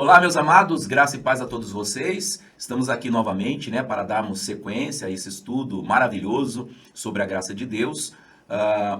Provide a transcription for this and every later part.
Olá, meus amados, graça e paz a todos vocês. Estamos aqui novamente, para darmos sequência a esse estudo maravilhoso sobre a graça de Deus.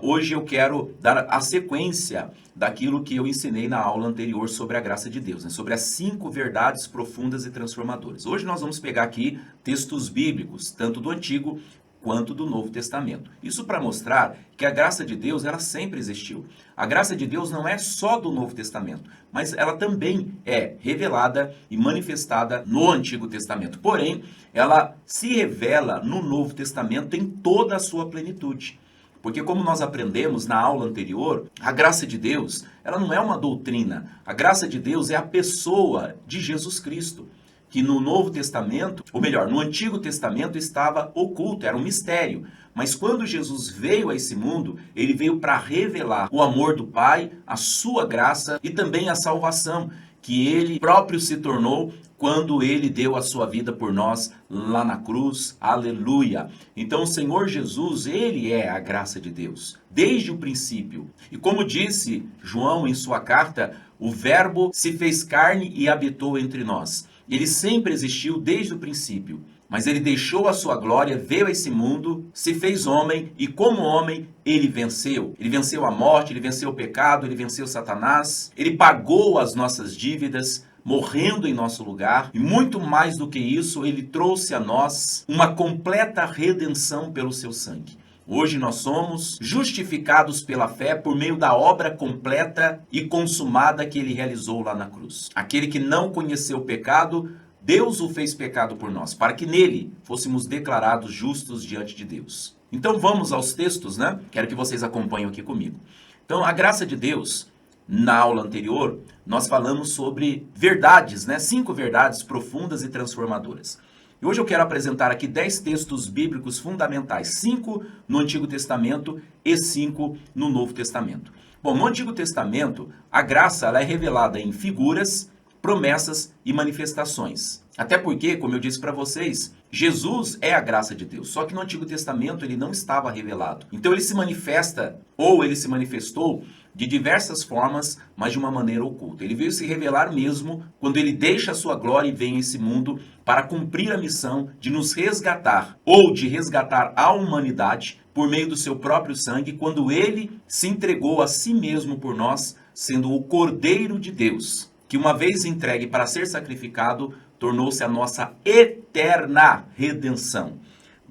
Hoje eu quero dar a sequência daquilo que eu ensinei na aula anterior sobre a graça de Deus, sobre as 5 verdades profundas e transformadoras. Hoje nós vamos pegar aqui textos bíblicos, tanto do Antigo quanto do Novo Testamento. Isso para mostrar que a graça de Deus, ela sempre existiu. A graça de Deus não é só do Novo Testamento, mas ela também é revelada e manifestada no Antigo Testamento. Porém, ela se revela no Novo Testamento em toda a sua plenitude. Porque como nós aprendemos na aula anterior, a graça de Deus, ela não é uma doutrina. A graça de Deus é a pessoa de Jesus Cristo, que no Novo Testamento, ou melhor, no Antigo Testamento estava oculto, era um mistério. Mas quando Jesus veio a esse mundo, ele veio para revelar o amor do Pai, a sua graça e também a salvação, que ele próprio se tornou quando ele deu a sua vida por nós lá na cruz. Aleluia! Então o Senhor Jesus, ele é a graça de Deus, desde o princípio. E como disse João em sua carta, o Verbo se fez carne e habitou entre nós. Ele sempre existiu desde o princípio, mas ele deixou a sua glória, veio a esse mundo, se fez homem e como homem ele venceu. Ele venceu a morte, ele venceu o pecado, ele venceu Satanás, ele pagou as nossas dívidas, morrendo em nosso lugar, e muito mais do que isso, ele trouxe a nós uma completa redenção pelo seu sangue. Hoje nós somos justificados pela fé por meio da obra completa e consumada que ele realizou lá na cruz. Aquele que não conheceu o pecado, Deus o fez pecado por nós, para que nele fôssemos declarados justos diante de Deus. Então vamos aos textos, Quero que vocês acompanhem aqui comigo. Então, a graça de Deus, na aula anterior, nós falamos sobre verdades, 5 verdades profundas e transformadoras. E hoje eu quero apresentar aqui 10 textos bíblicos fundamentais, 5 no Antigo Testamento e 5 no Novo Testamento. Bom, no Antigo Testamento, a graça ela é revelada em figuras, promessas e manifestações. Até porque, como eu disse para vocês, Jesus é a graça de Deus, só que no Antigo Testamento ele não estava revelado. Então ele se manifesta, ou ele se manifestou, de diversas formas, mas de uma maneira oculta. Ele veio se revelar mesmo quando ele deixa a sua glória e vem a esse mundo para cumprir a missão de nos resgatar, ou de resgatar a humanidade por meio do seu próprio sangue, quando ele se entregou a si mesmo por nós, sendo o Cordeiro de Deus, que uma vez entregue para ser sacrificado, tornou-se a nossa eterna redenção.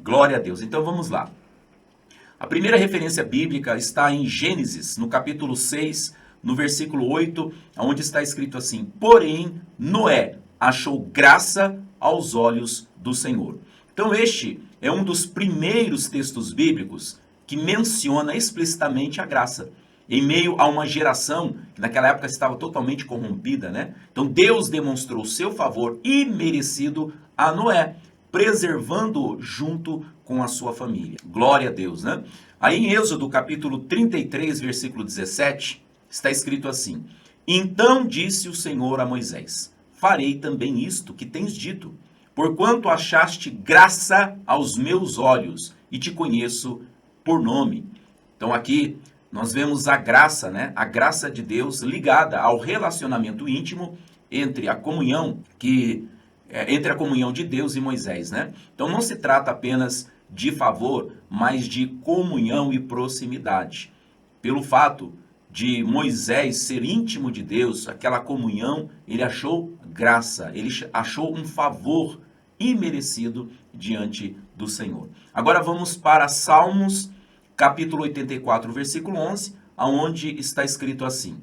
Glória a Deus. Então vamos lá. A primeira referência bíblica está em Gênesis, no capítulo 6, no versículo 8, onde está escrito assim: porém, Noé achou graça aos olhos do Senhor. Então este é um dos primeiros textos bíblicos que menciona explicitamente a graça, em meio a uma geração que naquela época estava totalmente corrompida, Então Deus demonstrou seu favor imerecido a Noé, preservando-o junto com a sua família. Glória a Deus, Aí em Êxodo capítulo 33, versículo 17, está escrito assim: então disse o Senhor a Moisés: farei também isto que tens dito, porquanto achaste graça aos meus olhos e te conheço por nome. Então aqui nós vemos a graça, A graça de Deus ligada ao relacionamento íntimo entre a comunhão entre a comunhão de Deus e Moisés, Então não se trata apenas de favor, mas de comunhão e proximidade. Pelo fato de Moisés ser íntimo de Deus, aquela comunhão, ele achou graça, ele achou um favor imerecido diante do Senhor. Agora vamos para Salmos, capítulo 84, versículo 11, aonde está escrito assim: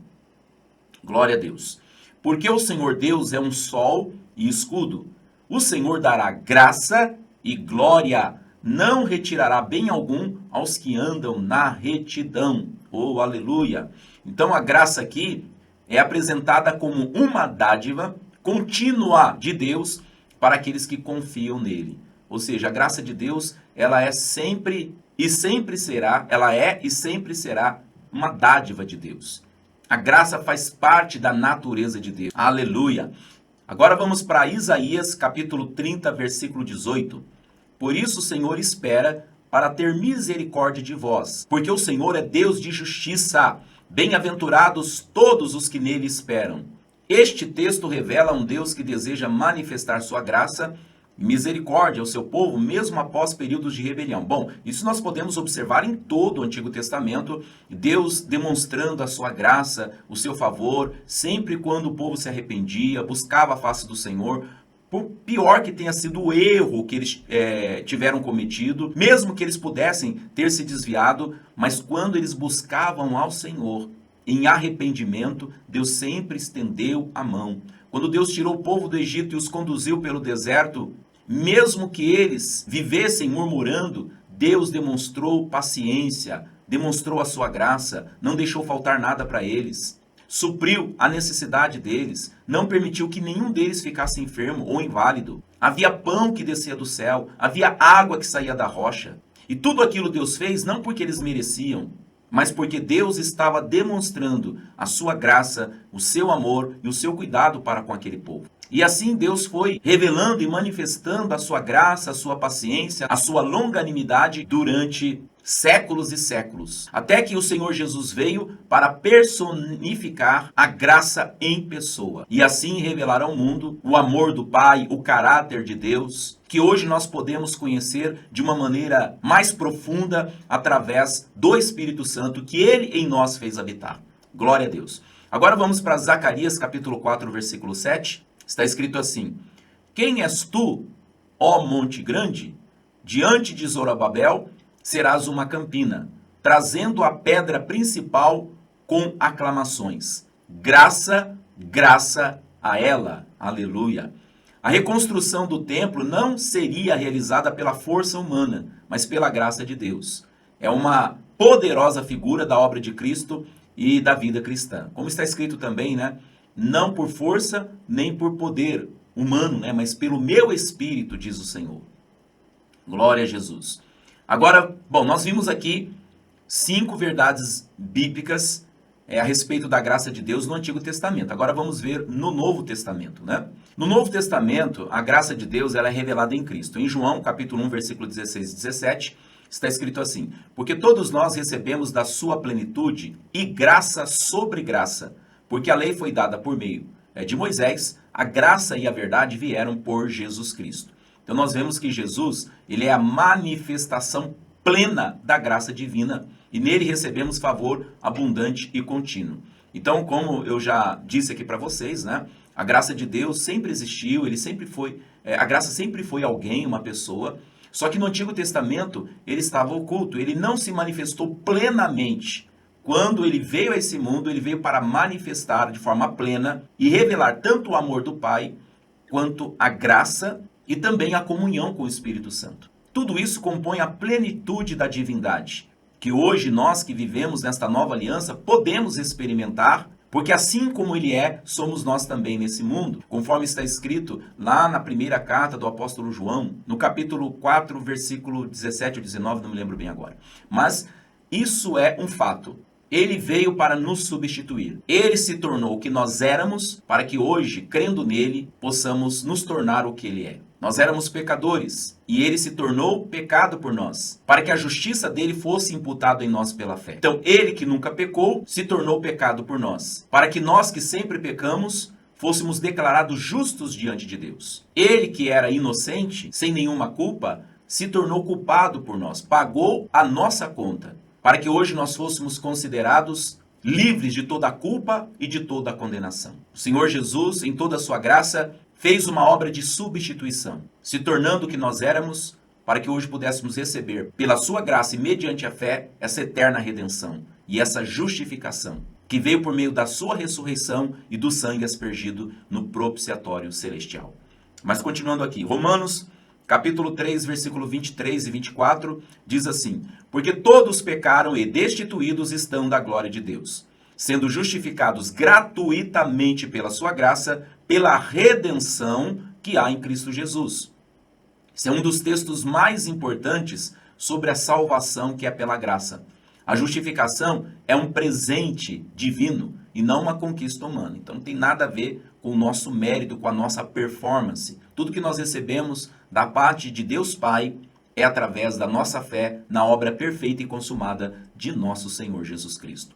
glória a Deus. Porque o Senhor Deus é um sol e escudo. O Senhor dará graça e glória, não retirará bem algum aos que andam na retidão. Oh, aleluia! Então a graça aqui é apresentada como uma dádiva contínua de Deus para aqueles que confiam nele. Ou seja, a graça de Deus, ela é sempre e sempre será uma dádiva de Deus. A graça faz parte da natureza de Deus. Aleluia! Agora vamos para Isaías, capítulo 30, versículo 18. Por isso o Senhor espera para ter misericórdia de vós, porque o Senhor é Deus de justiça. Bem-aventurados todos os que nele esperam. Este texto revela um Deus que deseja manifestar sua graça e misericórdia ao seu povo, mesmo após períodos de rebelião. Bom, isso nós podemos observar em todo o Antigo Testamento, Deus demonstrando a sua graça, o seu favor, sempre quando o povo se arrependia, buscava a face do Senhor. Por pior que tenha sido o erro que eles tiveram cometido, mesmo que eles pudessem ter se desviado, mas quando eles buscavam ao Senhor em arrependimento, Deus sempre estendeu a mão. Quando Deus tirou o povo do Egito e os conduziu pelo deserto, mesmo que eles vivessem murmurando, Deus demonstrou paciência, demonstrou a sua graça, não deixou faltar nada para eles. Supriu a necessidade deles, não permitiu que nenhum deles ficasse enfermo ou inválido. Havia pão que descia do céu, havia água que saía da rocha. E tudo aquilo Deus fez não porque eles mereciam, mas porque Deus estava demonstrando a sua graça, o seu amor e o seu cuidado para com aquele povo. E assim Deus foi revelando e manifestando a sua graça, a sua paciência, a sua longanimidade durante séculos e séculos, até que o Senhor Jesus veio para personificar a graça em pessoa e assim revelar ao mundo o amor do Pai, o caráter de Deus, que hoje nós podemos conhecer de uma maneira mais profunda através do Espírito Santo que Ele em nós fez habitar. Glória a Deus. Agora vamos para Zacarias capítulo 4, versículo 7. Está escrito assim: Quem és tu, ó monte grande? Diante de Zorobabel serás uma campina, trazendo a pedra principal com aclamações. Graça, graça a ela. Aleluia. A reconstrução do templo não seria realizada pela força humana, mas pela graça de Deus. É uma poderosa figura da obra de Cristo e da vida cristã. Como está escrito também, né? Não por força, nem por poder humano, né? Mas pelo meu Espírito, diz o Senhor. Glória a Jesus. Agora, bom, nós vimos aqui 5 verdades bíblicas a respeito da graça de Deus no Antigo Testamento. Agora vamos ver no Novo Testamento, né? No Novo Testamento, a graça de Deus ela é revelada em Cristo. Em João, capítulo 1, versículo 16 e 17, está escrito assim: Porque todos nós recebemos da sua plenitude e graça sobre graça, porque a lei foi dada por meio de Moisés, a graça e a verdade vieram por Jesus Cristo. Então nós vemos que Jesus, ele é a manifestação plena da graça divina e nele recebemos favor abundante e contínuo. Então, como eu já disse aqui para vocês, né, a graça de Deus sempre existiu, ele sempre foi, a graça sempre foi alguém, uma pessoa, só que no Antigo Testamento ele estava oculto, ele não se manifestou plenamente. Quando ele veio a esse mundo, ele veio para manifestar de forma plena e revelar tanto o amor do Pai quanto a graça e também a comunhão com o Espírito Santo. Tudo isso compõe a plenitude da divindade, que hoje nós que vivemos nesta nova aliança podemos experimentar, porque assim como ele é, somos nós também nesse mundo, conforme está escrito lá na primeira carta do apóstolo João, no capítulo 4, versículo 17 ou 19, não me lembro bem agora. Mas isso é um fato. Ele veio para nos substituir. Ele se tornou o que nós éramos, para que hoje, crendo nele, possamos nos tornar o que ele é. Nós éramos pecadores, e ele se tornou pecado por nós, para que a justiça dele fosse imputada em nós pela fé. Então, ele que nunca pecou, se tornou pecado por nós, para que nós que sempre pecamos, fôssemos declarados justos diante de Deus. Ele que era inocente, sem nenhuma culpa, se tornou culpado por nós, pagou a nossa conta, para que hoje nós fôssemos considerados livres de toda a culpa e de toda a condenação. O Senhor Jesus, em toda a sua graça, fez uma obra de substituição, se tornando o que nós éramos, para que hoje pudéssemos receber, pela sua graça e mediante a fé, essa eterna redenção e essa justificação, que veio por meio da sua ressurreição e do sangue aspergido no propiciatório celestial. Mas continuando aqui, Romanos, capítulo 3, versículo 23 e 24, diz assim: Porque todos pecaram e destituídos estão da glória de Deus, sendo justificados gratuitamente pela sua graça, pela redenção que há em Cristo Jesus. Esse é um dos textos mais importantes sobre a salvação que é pela graça. A justificação é um presente divino e não uma conquista humana. Então não tem nada a ver com o nosso mérito, com a nossa performance. Tudo que nós recebemos da parte de Deus Pai é através da nossa fé na obra perfeita e consumada de nosso Senhor Jesus Cristo.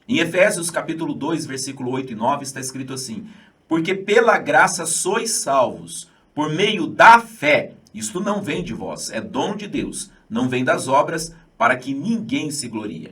Em Efésios capítulo 2, versículo 8 e 9, está escrito assim: porque pela graça sois salvos, por meio da fé. Isto não vem de vós, é dom de Deus, não vem das obras, para que ninguém se glorie,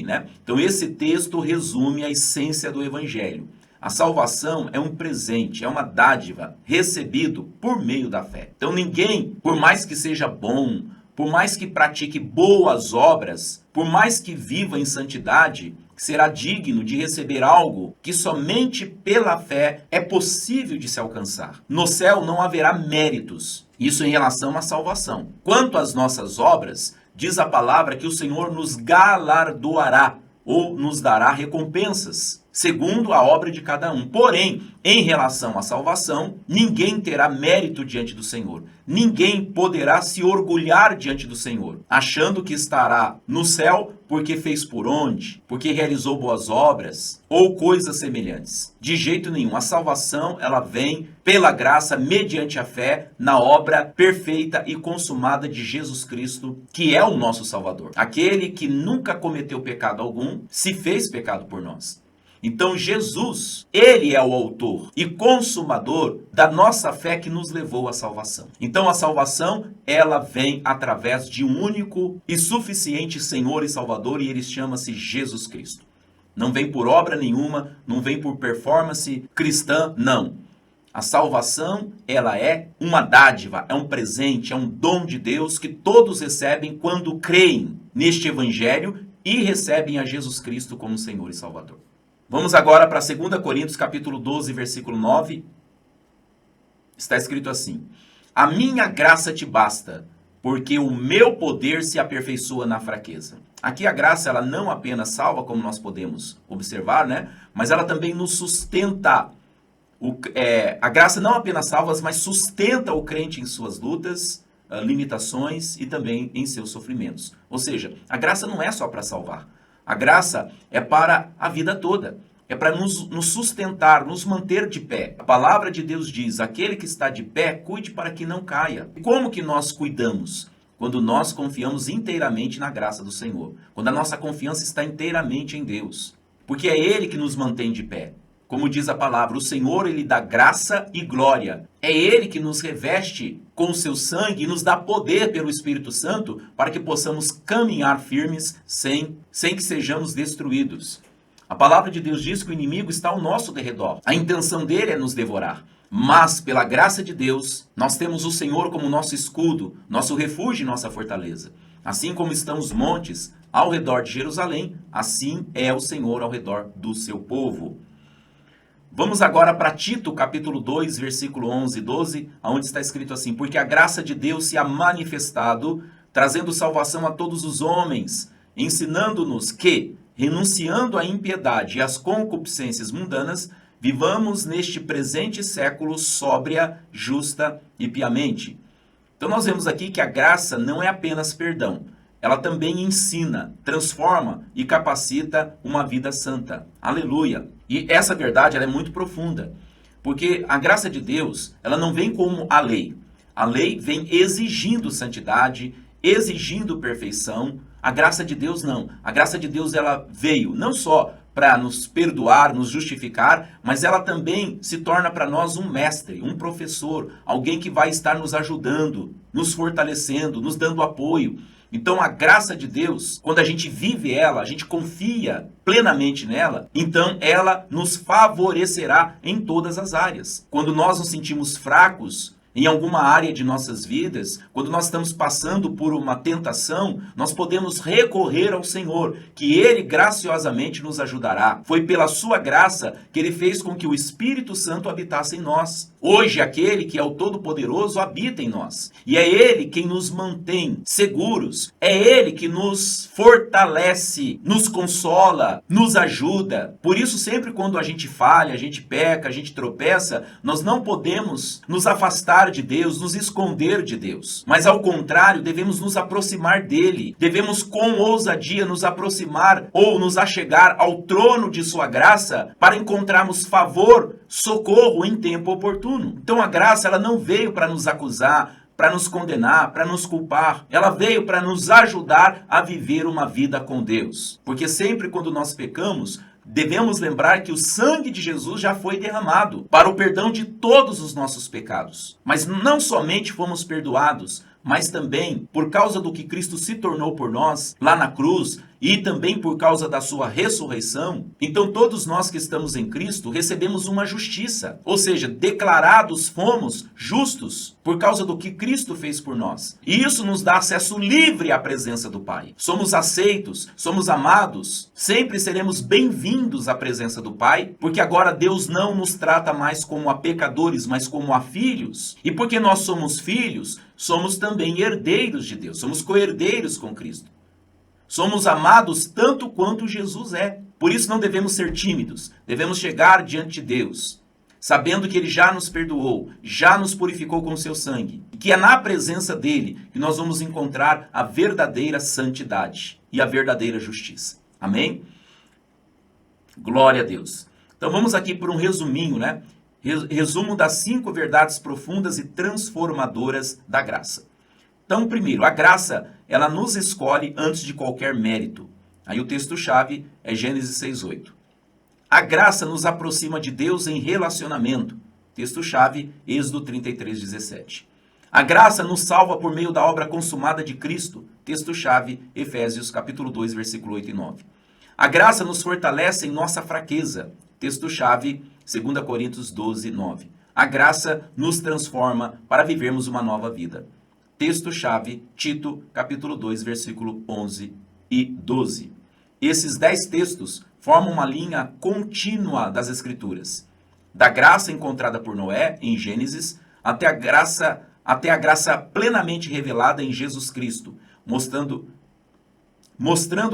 né? Então esse texto resume a essência do evangelho. A salvação é um presente, é uma dádiva recebido por meio da fé. Então ninguém, por mais que seja bom, por mais que pratique boas obras, por mais que viva em santidade, será digno de receber algo que somente pela fé é possível de se alcançar. No céu não haverá méritos, isso em relação à salvação. Quanto às nossas obras, diz a palavra que o Senhor nos galardoará, ou nos dará recompensas, segundo a obra de cada um. Porém, em relação à salvação, ninguém terá mérito diante do Senhor. Ninguém poderá se orgulhar diante do Senhor, achando que estará no céu porque fez por onde, porque realizou boas obras ou coisas semelhantes. De jeito nenhum. A salvação, ela vem pela graça, mediante a fé, na obra perfeita e consumada de Jesus Cristo, que é o nosso Salvador. Aquele que nunca cometeu pecado algum, se fez pecado por nós. Então Jesus, ele é o autor e consumador da nossa fé que nos levou à salvação. Então a salvação, ela vem através de um único e suficiente Senhor e Salvador, e ele chama-se Jesus Cristo. Não vem por obra nenhuma, não vem por performance cristã, não. A salvação, ela é uma dádiva, é um presente, é um dom de Deus que todos recebem quando creem neste evangelho e recebem a Jesus Cristo como Senhor e Salvador. Vamos agora para 2 Coríntios capítulo 12, versículo 9. Está escrito assim: a minha graça te basta, porque o meu poder se aperfeiçoa na fraqueza. Aqui a graça, ela não apenas salva, como nós podemos observar, né? Mas ela também nos sustenta. A graça não apenas salva, mas sustenta o crente em suas lutas, limitações e também em seus sofrimentos. Ou seja, a graça não é só para salvar. A graça é para a vida toda, é para nos sustentar, nos manter de pé. A palavra de Deus diz: aquele que está de pé, cuide para que não caia. Como que nós cuidamos? Quando nós confiamos inteiramente na graça do Senhor, quando a nossa confiança está inteiramente em Deus, porque é Ele que nos mantém de pé. Como diz a palavra, o Senhor, Ele dá graça e glória. É Ele que nos reveste com o seu sangue e nos dá poder pelo Espírito Santo para que possamos caminhar firmes sem que sejamos destruídos. A palavra de Deus diz que o inimigo está ao nosso derredor. A intenção dele é nos devorar. Mas, pela graça de Deus, nós temos o Senhor como nosso escudo, nosso refúgio e nossa fortaleza. Assim como estão os montes ao redor de Jerusalém, assim é o Senhor ao redor do seu povo. Vamos agora para Tito, capítulo 2, versículo 11 e 12, onde está escrito assim: porque a graça de Deus se ha manifestado, trazendo salvação a todos os homens, ensinando-nos que, renunciando à impiedade e às concupiscências mundanas, vivamos neste presente século sóbria, justa e piamente. Então nós vemos aqui que a graça não é apenas perdão, ela também ensina, transforma e capacita uma vida santa. Aleluia! E essa verdade, ela é muito profunda, porque a graça de Deus, ela não vem como a lei. A lei vem exigindo santidade, exigindo perfeição. A graça de Deus não. A graça de Deus, ela veio não só para nos perdoar, nos justificar, mas ela também se torna para nós um mestre, um professor, alguém que vai estar nos ajudando, nos fortalecendo, nos dando apoio. Então a graça de Deus, quando a gente vive ela, a gente confia plenamente nela, então ela nos favorecerá em todas as áreas. Quando nós nos sentimos fracos em alguma área de nossas vidas, quando nós estamos passando por uma tentação, nós podemos recorrer ao Senhor, que Ele graciosamente nos ajudará. Foi pela sua graça que Ele fez com que o Espírito Santo habitasse em nós. Hoje, aquele que é o Todo-Poderoso habita em nós. E é Ele quem nos mantém seguros. É Ele que nos fortalece, nos consola, nos ajuda. Por isso, sempre quando a gente falha, a gente peca, a gente tropeça, nós não podemos nos afastar de Deus, nos esconder de Deus. Mas ao contrário, devemos nos aproximar dele. Devemos com ousadia nos aproximar ou nos achegar ao trono de sua graça para encontrarmos favor, socorro em tempo oportuno. Então a graça, ela não veio para nos acusar, para nos condenar, para nos culpar. Ela veio para nos ajudar a viver uma vida com Deus. Porque sempre quando nós pecamos, devemos lembrar que o sangue de Jesus já foi derramado para o perdão de todos os nossos pecados. Mas não somente fomos perdoados, mas também por causa do que Cristo se tornou por nós lá na cruz e também por causa da sua ressurreição. Então todos nós que estamos em Cristo recebemos uma justiça, ou seja, declarados fomos justos por causa do que Cristo fez por nós. E isso nos dá acesso livre à presença do Pai. Somos aceitos, somos amados, sempre seremos bem-vindos à presença do Pai, porque agora Deus não nos trata mais como a pecadores, mas como a filhos. E porque nós somos filhos, somos também herdeiros de Deus, somos co-herdeiros com Cristo. Somos amados tanto quanto Jesus é. Por isso não devemos ser tímidos, devemos chegar diante de Deus, sabendo que Ele já nos perdoou, já nos purificou com o seu sangue, e que é na presença dEle que nós vamos encontrar a verdadeira santidade e a verdadeira justiça. Amém? Glória a Deus. Então vamos aqui por um resuminho, né? Resumo das 5 verdades profundas e transformadoras da graça. Então, primeiro, a graça, ela nos escolhe antes de qualquer mérito. Aí o texto-chave é Gênesis 6:8. A graça nos aproxima de Deus em relacionamento. Texto-chave, Êxodo 33:17. A graça nos salva por meio da obra consumada de Cristo. Texto-chave, Efésios capítulo 2, versículo 8 e 9. A graça nos fortalece em nossa fraqueza. Texto-chave, 2 Coríntios 12, 9. A graça nos transforma para vivermos uma nova vida. Texto-chave, Tito, capítulo 2, versículo 11 e 12. Esses 10 textos formam uma linha contínua das Escrituras. Da graça encontrada por Noé, em Gênesis, até a graça plenamente revelada em Jesus Cristo, mostrando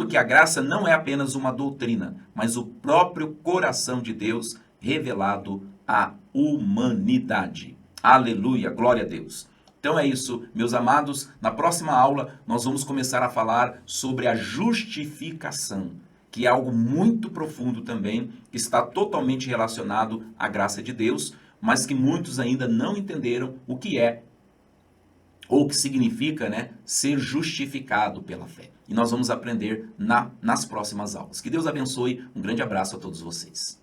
que a graça não é apenas uma doutrina, mas o próprio coração de Deus revelado à humanidade. Aleluia, glória a Deus. Então é isso, meus amados. Na próxima aula, nós vamos começar a falar sobre a justificação, que é algo muito profundo também, que está totalmente relacionado à graça de Deus, mas que muitos ainda não entenderam o que é, ou o que significa, né, ser justificado pela fé. E nós vamos aprender nas próximas aulas. Que Deus abençoe. Um grande abraço a todos vocês.